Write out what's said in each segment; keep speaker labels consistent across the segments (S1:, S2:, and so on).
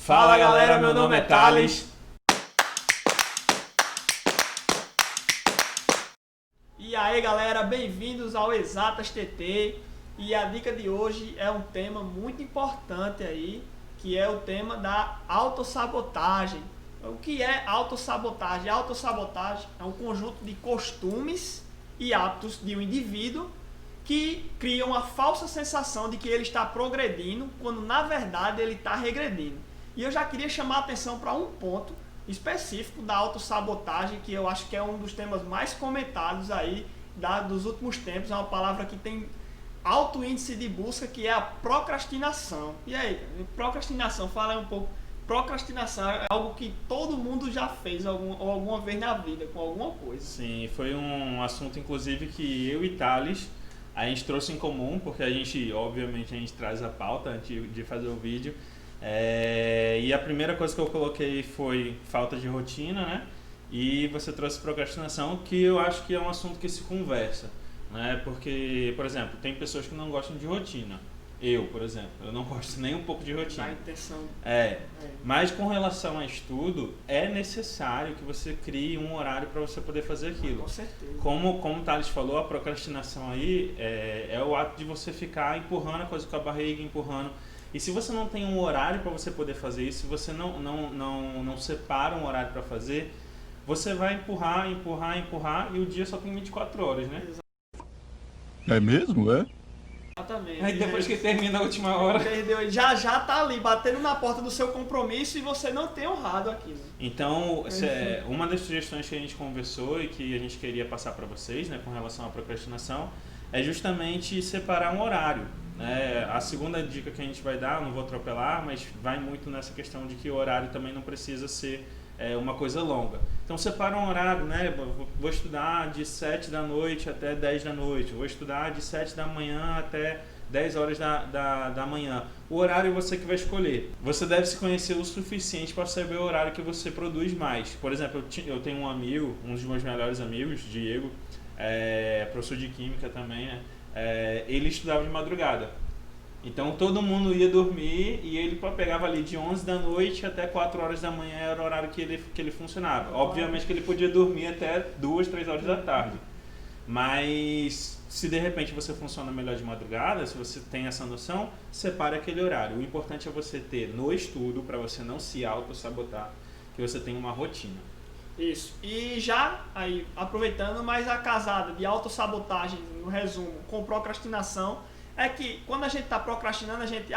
S1: Fala galera, meu nome é Thales.
S2: E aí galera, bem-vindos ao Exatas TT. E a dica de hoje é um tema muito importante aí, que é o tema da autossabotagem. O que é autossabotagem? Autossabotagem é um conjunto de costumes e hábitos de um indivíduo que criam a falsa sensação de que ele está progredindo, quando na verdade ele está regredindo. E eu já queria chamar a atenção para um ponto específico da autossabotagem, que eu acho que é um dos temas mais comentados aí dos últimos tempos. É uma palavra que tem alto índice de busca, que é a procrastinação. E aí, procrastinação, fala aí um pouco. Procrastinação é algo que todo mundo já fez alguma vez na vida, com alguma coisa.
S1: Sim, foi um assunto inclusive que eu e Thales, a gente trouxe em comum, porque obviamente a gente traz a pauta antes de fazer o vídeo. E a primeira coisa que eu coloquei foi falta de rotina, né? E você trouxe procrastinação, que eu acho que é um assunto que se conversa, né? Porque, por exemplo, tem pessoas que não gostam de rotina. Eu, por exemplo, eu não gosto nem um pouco de rotina.
S2: A intenção.
S1: Mas com relação a estudo, é necessário que você crie um horário para você poder fazer aquilo.
S2: Com certeza.
S1: Como o Thales falou, a procrastinação aí é o ato de você ficar empurrando a coisa com a barriga, empurrando. E se você não tem um horário para você poder fazer isso, se você não separa um horário para fazer, você vai empurrar e o dia só tem 24 horas, né?
S3: É mesmo, é?
S2: Exatamente.
S1: Aí depois que termina a última hora...
S2: Perdeu, já tá ali, batendo na porta do seu compromisso e você não tem honrado aquilo.
S1: Então, uma das sugestões que a gente conversou e que a gente queria passar para vocês, né, com relação à procrastinação, é justamente separar um horário. A segunda dica que a gente vai dar, eu não vou atropelar, mas vai muito nessa questão de que o horário também não precisa ser uma coisa longa. Então separa um horário, né? Vou estudar de 7 da noite até 10 da noite, vou estudar de 7 da manhã até 10 horas da manhã. O horário é você que vai escolher. Você deve se conhecer o suficiente para saber o horário que você produz mais. Por exemplo, eu tenho um amigo, um dos meus melhores amigos, Diego, professor de Química também, né? Ele estudava de madrugada. Então todo mundo ia dormir e ele pegava ali de 11 da noite até 4 horas da manhã, era o horário que ele funcionava. Obviamente que ele podia dormir até 2, 3 horas da tarde. Mas se de repente você funciona melhor de madrugada, se você tem essa noção, separe aquele horário. O importante é você ter no estudo, para você não se auto-sabotar, que você tenha uma rotina.
S2: Isso. E já, aí, aproveitando, mas a casada de autossabotagem, no resumo, com procrastinação, é que quando a gente está procrastinando, a gente,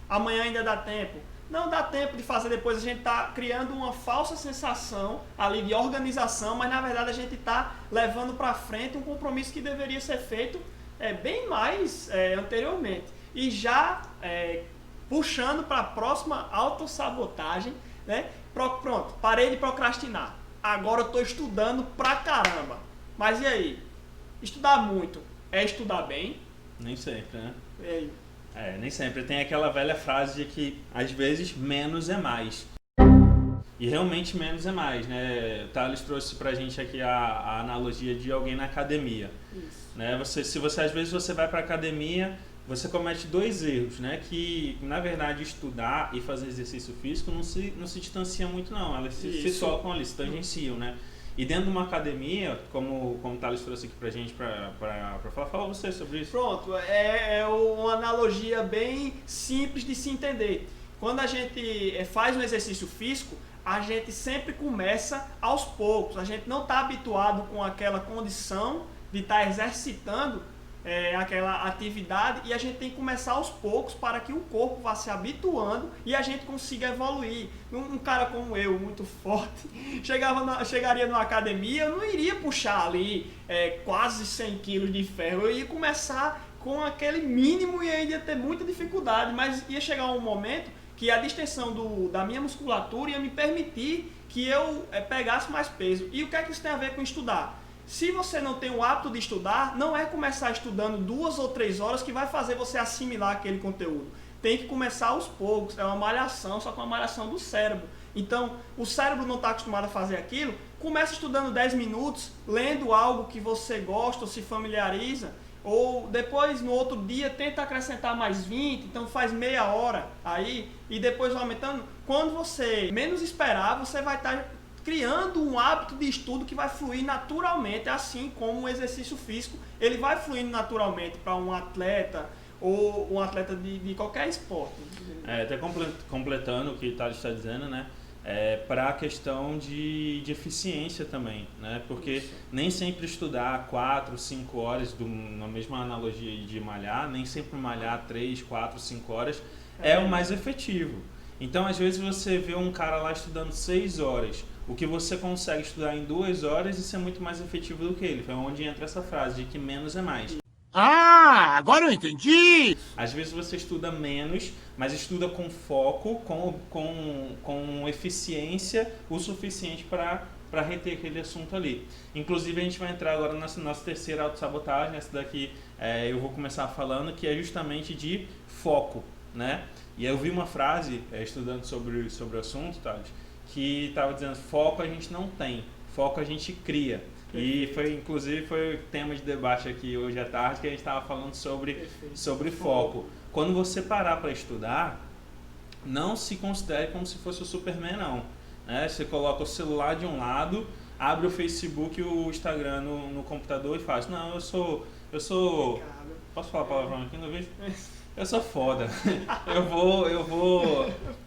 S2: amanhã ainda dá tempo. Não dá tempo de fazer depois, a gente está criando uma falsa sensação ali de organização, mas na verdade a gente está levando para frente um compromisso que deveria ser feito bem mais anteriormente. E já puxando para a próxima autossabotagem, né? Pronto, parei de procrastinar. Agora eu estou estudando pra caramba. Mas e aí? Estudar muito é estudar bem?
S1: Nem sempre, né?
S2: E aí?
S1: Nem sempre. Tem aquela velha frase de que, às vezes, menos é mais. E realmente menos é mais, né? O Thales trouxe pra gente aqui a analogia de alguém na academia.
S2: Isso.
S1: Né? Às vezes você vai pra academia, você comete 2 erros, né? Que, na verdade, estudar e fazer exercício físico não se distancia muito, não. Elas se tocam ali, se tangenciam, né? E dentro de uma academia, como o Thales trouxe aqui pra gente pra falar, fala você sobre isso.
S2: Pronto, é uma analogia bem simples de se entender. Quando a gente faz um exercício físico, a gente sempre começa aos poucos. A gente não está habituado com aquela condição de estar exercitando aquela atividade, e a gente tem que começar aos poucos para que o corpo vá se habituando e a gente consiga evoluir. Um cara como eu, muito forte, chegaria numa academia, eu não iria puxar ali quase 100 quilos de ferro, eu ia começar com aquele mínimo e ainda ia ter muita dificuldade, mas ia chegar um momento que a distensão da minha musculatura ia me permitir que eu pegasse mais peso. E o que é que isso tem a ver com estudar? Se você não tem o hábito de estudar, não é começar estudando 2 ou 3 horas que vai fazer você assimilar aquele conteúdo. Tem que começar aos poucos, é uma malhação, só que uma malhação do cérebro. Então, o cérebro não está acostumado a fazer aquilo, começa estudando 10 minutos, lendo algo que você gosta ou se familiariza, Ou depois, no outro dia, tenta acrescentar mais 20, então faz meia hora aí, e depois aumentando. Quando você menos esperar, você vai estar criando um hábito de estudo que vai fluir naturalmente, assim como o exercício físico, ele vai fluindo naturalmente para um atleta ou um atleta de qualquer esporte.
S1: Até completando o que o Thales está dizendo, né? Para a questão de eficiência também, né? Porque
S2: Isso.
S1: nem sempre estudar 4, 5 horas, na mesma analogia de malhar, nem sempre malhar 3, 4, 5 horas é o mais efetivo. Então, às vezes você vê um cara lá estudando 6 horas, o que você consegue estudar em 2 horas, isso é muito mais efetivo do que ele. Foi onde entra essa frase de que menos é mais.
S4: Ah, agora eu entendi!
S1: Às vezes você estuda menos, mas estuda com foco, com eficiência o suficiente para reter aquele assunto ali. Inclusive a gente vai entrar agora na nossa terceira autossabotagem, essa daqui eu vou começar falando, que é justamente de foco, né? E eu vi uma frase, estudando sobre o assunto, Thales, que estava dizendo: foco a gente não tem, foco a gente cria. E inclusive foi o tema de debate aqui hoje à tarde, que a gente estava falando sobre foco. Quando você parar para estudar, não se considere como se fosse o Superman, não. Né? Você coloca o celular de um lado, abre o Facebook e o Instagram no computador e faz: não, eu sou... Posso falar palavrão aqui no vídeo? Eu sou foda.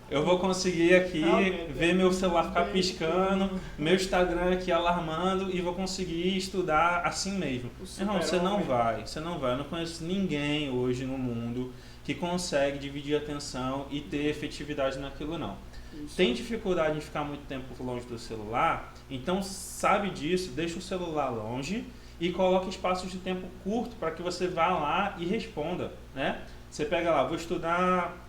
S1: Eu vou conseguir aqui ver meu celular ficar piscando, meu Instagram aqui alarmando, e vou conseguir estudar assim mesmo. Não, você não vai. Eu não conheço ninguém hoje no mundo que consegue dividir a atenção e ter efetividade naquilo, não. Isso. Tem dificuldade em ficar muito tempo longe do celular, então sabe disso, deixa o celular longe e coloque espaços de tempo curto para que você vá lá e responda, né? Você pega lá: vou estudar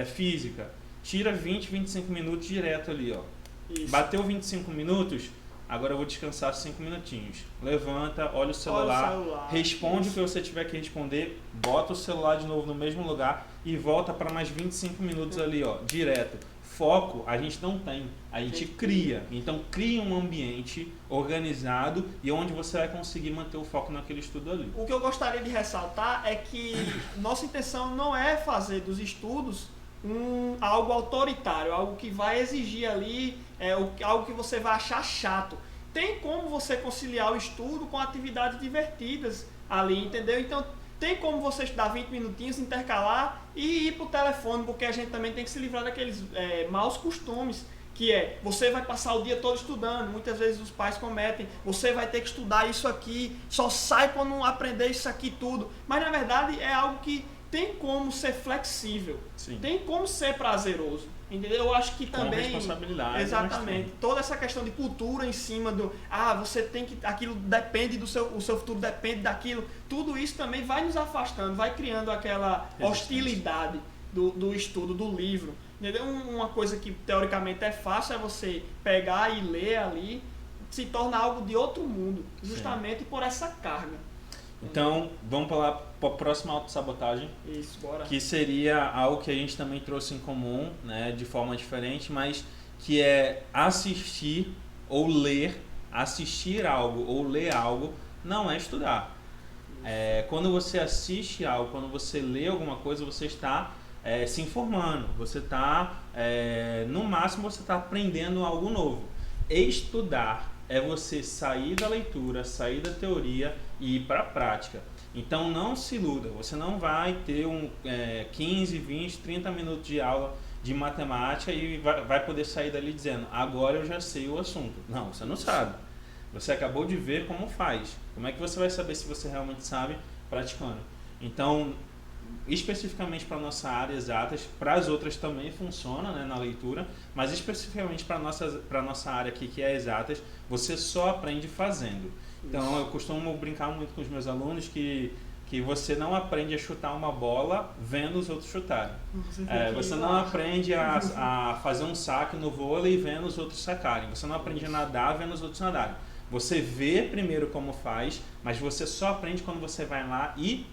S1: física, tira 20, 25 minutos direto ali, ó. Isso. Bateu 25 minutos, agora eu vou descansar 5 minutinhos. Levanta, olha o celular, responde o que você tiver que responder, bota o celular de novo no mesmo lugar e volta para mais 25 minutos ali, ó, direto. Foco a gente não tem, a gente cria. Então cria um ambiente organizado e onde você vai conseguir manter o foco naquele estudo ali.
S2: O que eu gostaria de ressaltar é que nossa intenção não é fazer dos estudos algo autoritário, algo que vai exigir ali, algo que você vai achar chato. Tem como você conciliar o estudo com atividades divertidas ali, entendeu? Então tem como você estudar 20 minutinhos, intercalar e ir para o telefone, porque a gente também tem que se livrar daqueles maus costumes, que você vai passar o dia todo estudando, muitas vezes os pais cometem, você vai ter que estudar isso aqui, só sai quando aprender isso aqui tudo, mas na verdade é algo que tem como ser flexível, Sim. Tem como ser prazeroso, entendeu? Eu acho que também...
S1: Com responsabilidade.
S2: Exatamente. Toda essa questão de cultura em cima do... você tem que... Aquilo depende o seu futuro depende daquilo. Tudo isso também vai nos afastando, vai criando aquela hostilidade do estudo, do livro. Entendeu? Uma coisa que teoricamente é fácil é você pegar e ler ali, se torna algo de outro mundo, justamente Sim. por essa carga.
S1: Então, vamos para a próxima autossabotagem.
S2: Isso, bora. Que
S1: seria algo que a gente também trouxe em comum, né, de forma diferente, mas que é assistir ou ler, assistir algo ou ler algo, não é estudar. Quando você assiste algo, quando você lê alguma coisa, você está se informando, você está, no máximo, você está aprendendo algo novo. Estudar é você sair da leitura, sair da teoria e ir para a prática. Então não se iluda, você não vai ter 15, 20, 30 minutos de aula de matemática e vai poder sair dali dizendo: agora eu já sei o assunto. Não, você não sabe. Você acabou de ver como faz. Como é que você vai saber se você realmente sabe praticando? Então, especificamente para a nossa área exatas, para as outras também funciona, né, na leitura, mas especificamente para a nossa área aqui, que é exatas, você só aprende fazendo. Então eu costumo brincar muito com os meus alunos que você não aprende a chutar uma bola vendo os outros chutarem. Você não aprende a fazer um saque no vôlei vendo os outros sacarem. Você não aprende a nadar vendo os outros nadarem. Você vê primeiro como faz, mas você só aprende quando você vai lá e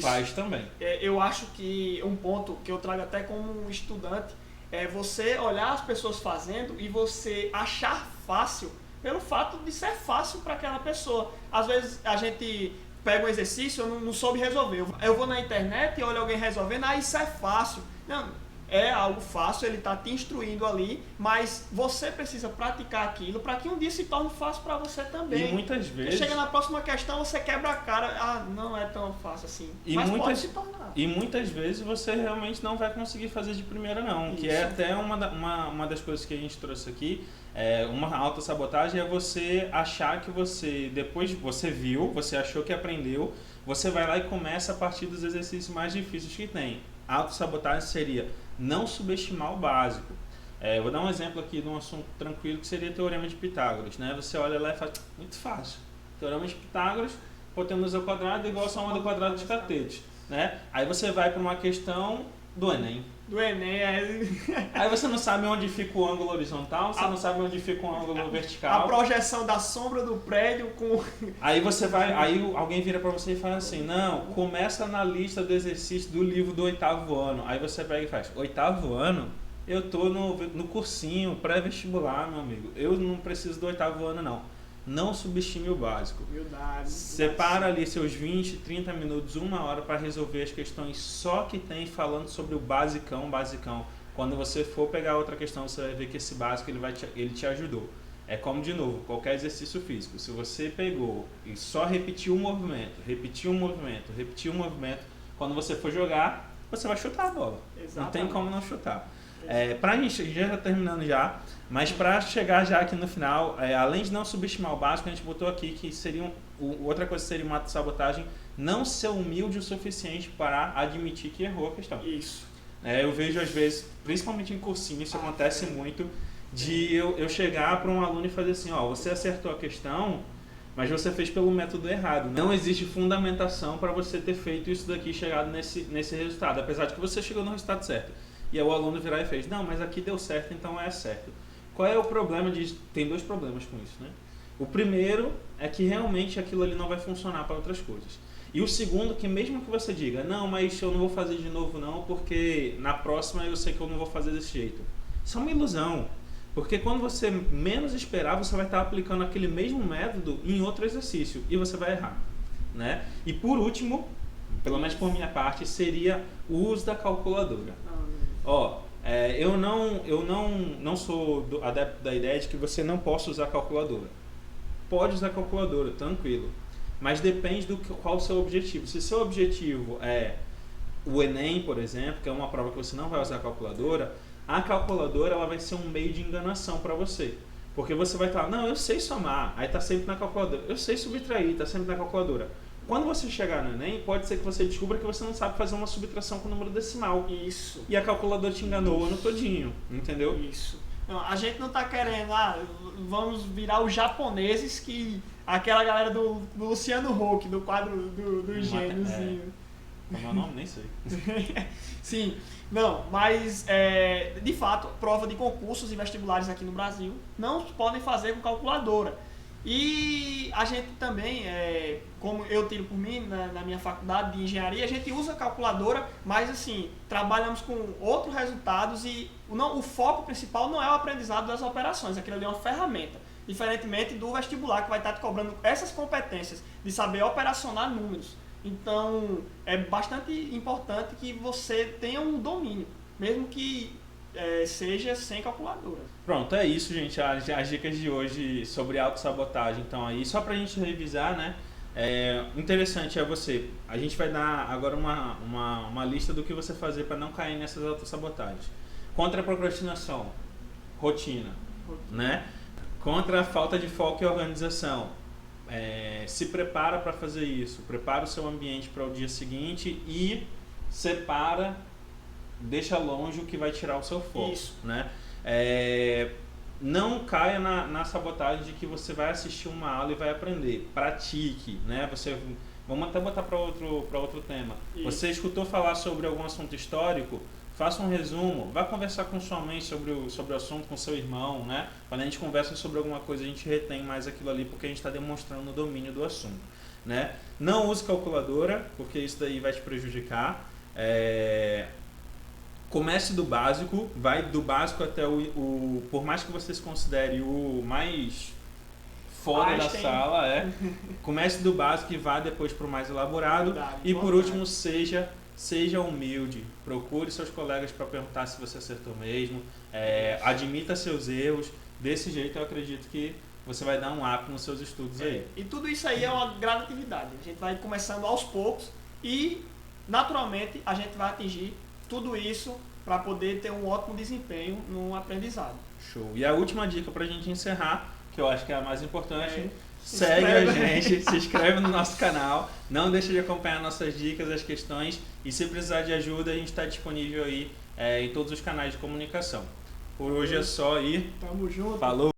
S1: faz também.
S2: Eu acho que um ponto que eu trago até como estudante é você olhar as pessoas fazendo e você achar fácil pelo fato de ser fácil para aquela pessoa. Às vezes a gente pego um exercício, eu não soube resolver. Eu vou na internet e olho alguém resolvendo, isso é fácil. Não, é algo fácil, ele está te instruindo ali, mas você precisa praticar aquilo para que um dia se torne fácil para você também.
S1: E muitas vezes...
S2: Chega na próxima questão, você quebra a cara, não é tão fácil assim, mas pode se tornar.
S1: E muitas vezes você realmente não vai conseguir fazer de primeira não,
S2: Isso.
S1: que é até uma das coisas que a gente trouxe aqui, uma autossabotagem é você achar que você, depois você viu, você achou que aprendeu, você vai lá e começa a partir dos exercícios mais difíceis que tem. A autossabotagem seria não subestimar o básico. Vou dar um exemplo aqui de um assunto tranquilo que seria o Teorema de Pitágoras, né? Você olha lá e fala, muito fácil. Teorema de Pitágoras, hipotenusa ao quadrado é igual a soma do quadrado dos catetos, né? Aí você vai para uma questão do Enem.
S2: Do Enem,
S1: Aí você não sabe onde fica o ângulo horizontal, você não sabe onde fica o ângulo vertical.
S2: A projeção da sombra do prédio com...
S1: Aí você vai, aí alguém vira pra você e fala assim, não, começa na lista do exercício do livro do 8º ano. Aí você pega e faz, 8º ano? Eu tô no cursinho, pré-vestibular, meu amigo. Eu não preciso do 8º ano, não. Não subestime o básico.
S2: Humildade.
S1: Separa ali seus 20, 30 minutos, 1 hora para resolver as questões só que tem falando sobre o basicão. Quando você for pegar outra questão, você vai ver que esse básico ele te ajudou. É como, de novo, qualquer exercício físico. Se você pegou e só repetiu o movimento, quando você for jogar, você vai chutar a bola.
S2: Exatamente.
S1: Não tem como não chutar. Pra gente, já está terminando já, mas para chegar já aqui no final, além de não subestimar o básico, a gente botou aqui que seria outra coisa seria uma sabotagem, não ser humilde o suficiente para admitir que errou a questão.
S2: Isso.
S1: Eu vejo às vezes, principalmente em cursinho, isso acontece muito, de eu chegar para um aluno e fazer assim, você acertou a questão, mas você fez pelo método errado. Não existe fundamentação para você ter feito isso daqui e chegado nesse resultado, apesar de que você chegou no resultado certo. E aí o aluno virar e fez, não, mas aqui deu certo, então é certo. Qual é o problema disso? Tem 2 problemas com isso, né? O primeiro é que realmente aquilo ali não vai funcionar para outras coisas. E o segundo, que mesmo que você diga, não, mas eu não vou fazer de novo não, porque na próxima eu sei que eu não vou fazer desse jeito. Isso é uma ilusão. Porque quando você menos esperar, você vai estar aplicando aquele mesmo método em outro exercício e você vai errar, né? E por último, pelo menos por minha parte, seria o uso da calculadora. Eu não sou adepto da ideia de que você não possa usar calculadora. Pode usar calculadora, tranquilo. Mas depende qual o seu objetivo. Se seu objetivo é o Enem, por exemplo, que é uma prova que você não vai usar calculadora, a calculadora ela vai ser um meio de enganação para você. Porque você vai falar, não, eu sei somar, aí está sempre na calculadora. Eu sei subtrair, está sempre na calculadora. Quando você chegar no Enem, pode ser que você descubra que você não sabe fazer uma subtração com número decimal.
S2: Isso.
S1: E a calculadora te enganou o ano todinho, entendeu?
S2: Isso. Não, a gente não está querendo, vamos virar os japoneses, que aquela galera do Luciano Huck, do quadro do gêniozinho.
S1: Como é o nome? Nem sei.
S2: Sim. Não, mas de fato, prova de concursos e vestibulares aqui no Brasil não podem fazer com calculadora. E a gente também, como eu tiro por mim, na minha faculdade de engenharia, a gente usa calculadora, mas assim, trabalhamos com outros resultados e o foco principal não é o aprendizado das operações, aquilo ali é uma ferramenta. Diferentemente do vestibular, que vai estar te cobrando essas competências de saber operacionar números. Então, é bastante importante que você tenha um domínio, mesmo que seja sem calculadora.
S1: Pronto, é isso, gente. As dicas de hoje sobre autossabotagem. Então, aí, só pra gente revisar, né? Interessante a gente vai dar agora uma lista do que você fazer para não cair nessas autossabotagens. Contra a procrastinação, rotina, né? Contra a falta de foco e organização, se prepara para fazer isso, prepara o seu ambiente para o dia seguinte e separa, deixa longe o que vai tirar o seu foco. Isso. Né? Não caia na sabotagem de que você vai assistir uma aula e vai aprender. Pratique, né? Vamos até botar para outro tema. Isso. Você escutou falar sobre algum assunto histórico? Faça um resumo, vá conversar com sua mãe sobre o assunto, com seu irmão, né? Quando a gente conversa sobre alguma coisa, a gente retém mais aquilo ali porque a gente está demonstrando o domínio do assunto, né? Não use calculadora, porque isso daí vai te prejudicar. Comece do básico, vai do básico até por mais que você se considere o mais fora da
S2: Einstein.
S1: sala, comece do básico e vá depois para o mais elaborado.
S2: Verdade,
S1: E por
S2: importante.
S1: último, seja humilde. Procure seus colegas para perguntar se você acertou mesmo. Admita seus erros. Desse jeito eu acredito que você vai dar um up nos seus estudos aí.
S2: E tudo isso aí é uma gradatividade. A gente vai começando aos poucos e, naturalmente, a gente vai atingir tudo isso para poder ter um ótimo desempenho no aprendizado.
S1: Show. E a última dica para a gente encerrar, que eu acho que é a mais importante,
S2: Se
S1: segue
S2: inscreve.
S1: a gente, se inscreve no nosso canal, não deixe de acompanhar nossas dicas, as questões, e se precisar de ajuda, a gente está disponível aí em todos os canais de comunicação. Por hoje é só aí.
S2: Tamo junto.
S1: Falou!